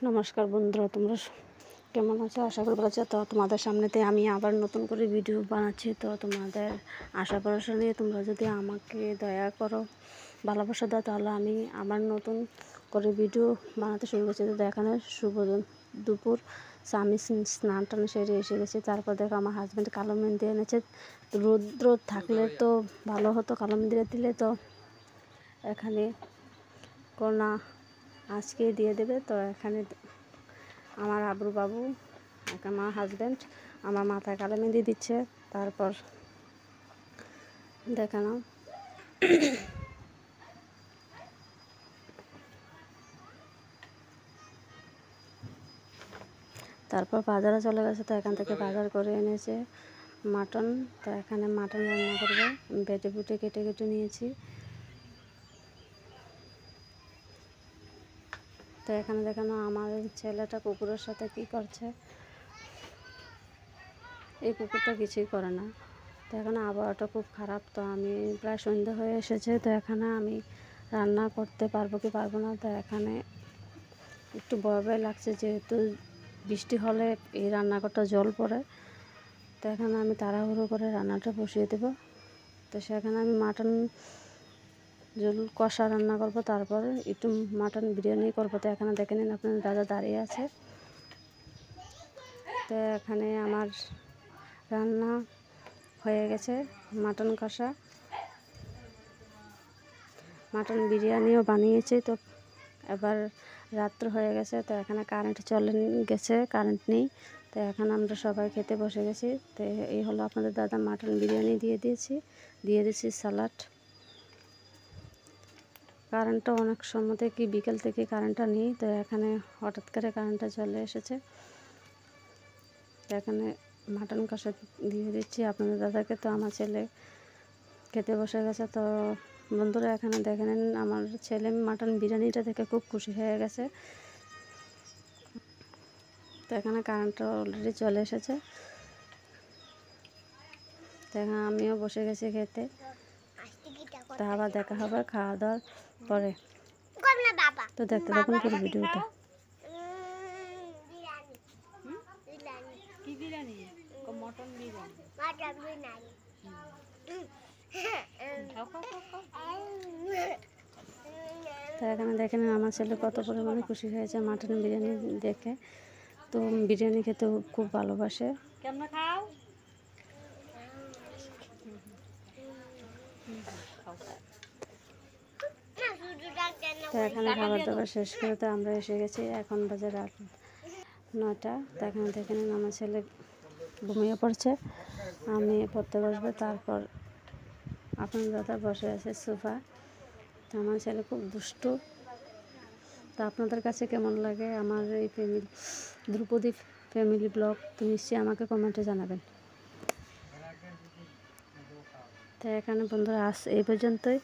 নমস্কার বন্ধুরা, তোমরা কেমন আছো? আশা করি ভালো আছো। তো তোমাদের সামনেতে আমি আবার নতুন করে ভিডিও বানাচ্ছি। তো তোমাদের আশা ভরসা নিয়ে তোমরা যদি আমাকে দয়া করো, ভালোবাসা দাও, তাহলে আমি আবার নতুন করে ভিডিও বানাতে শুরু করছি। তো এখানে শুভ দুপুর, আমি স্নান টান সেরে এসে গেছি। তারপর দেখো আমার হাজব্যান্ড কালো মেহেন্দি এনেছে। রৌদ্র থাকলে তো ভালো হতো, কালো মেহেন্দি দিলে তো এখানে কোনা আজকে দিয়ে দেবে। তো এখানে আমার আবরু বাবু, আমার হাজব্যান্ড আমার মাথায় কালো মেহেন্দি দিচ্ছে। তারপর দেখে নাও, তারপর বাজারে চলে গেছে। তো এখান থেকে বাজার করে এনেছে মাটন। তো এখানে মাটন রান্না করবো। বেটে বুটে কেটে কেটে নিয়েছি। তো এখানে দেখানো আমার ছেলেটা কুকুরের সাথে কি করছে। এই কুকুরটা কিছুই করে না। তো এখানে আবহাওয়াটা খুব খারাপ। তো আমি প্রায় সন্ধ্যা হয়ে এসেছে। তো এখানে আমি রান্না করতে পারবো কি পারবো না। তো এখানে একটু ভয় ভয় লাগছে, যেহেতু বৃষ্টি হলে এই রান্নাঘরটা জল পড়ে। তো এখানে আমি তাড়াহুড়ো করে রান্নাটা বসিয়ে দেবো। তো সেখানে আমি মাটন ঝোল কষা রান্না করবো, তারপরে একটু মাটন বিরিয়ানি করবো। তো এখানে দেখে নিন, আপনার দাদা দাঁড়িয়ে আছে। তো এখানে আমার রান্না হয়ে গেছে, মাটন কষা, মাটন বিরিয়ানিও বানিয়েছি। তো এবার রাত্র হয়ে গেছে। তো এখানে কারেন্ট চলে গেছে, কারেন্ট নেই। তো এখন আমরা সবাই খেতে বসে গেছি। তো এই হলো আপনাদের দাদা মাটন বিরিয়ানি দিয়ে দিয়েছি স্যালাড। কারেন্টটা অনেক সময় থেকে বিকেল থেকে কারেন্টটা নেই। তো এখানে হঠাৎ করে কারেন্টটা চলে এসেছে। এখানে মাটন কষা দিয়ে দিচ্ছি আপনাদের দাদাকে। তো আমার ছেলে খেতে বসে গেছে। তো বন্ধুরা এখানে দেখে নেন, আমার ছেলে মাটন বিরিয়ানিটা দেখে খুব খুশি হয়ে গেছে। তো এখানে কারেন্টটা অলরেডি চলে এসেছে। তো এখানে আমিও বসে গেছি খেতে। তা আবার দেখা হবে খাওয়া দাওয়ার পরে। তো দেখতে থাকুন পুরো ভিডিওটা। কি বিরিয়ানি? মটন বিরিয়ানি। তো এখানে দেখেন আমার ছেলে কত পরিমাণে খুশি হয়েছে মাটন বিরিয়ানি দেখে। তো বিরিয়ানি খেতে খুব ভালোবাসে। কেমন খাও? তো এখানে খাবার দাবার শেষ করে তো আমরা এসে গেছি। এখন বাজে রাত 9টা। তো এখানে দেখে নিন আমার ছেলে ঘুমিয়ে পড়ছে, আমি পড়তে বসবো। তারপর আপনার দাদা বসে আছে সোফা। তো আমার ছেলে খুব দুষ্টু। তো আপনাদের কাছে কেমন লাগে আমার এই ধ্রুপদী ফ্যামিলি ব্লগ, তো নিশ্চয়ই আমাকে কমেন্টে জানাবেন। তো এখানে বন্ধুরা আজ এই পর্যন্তই।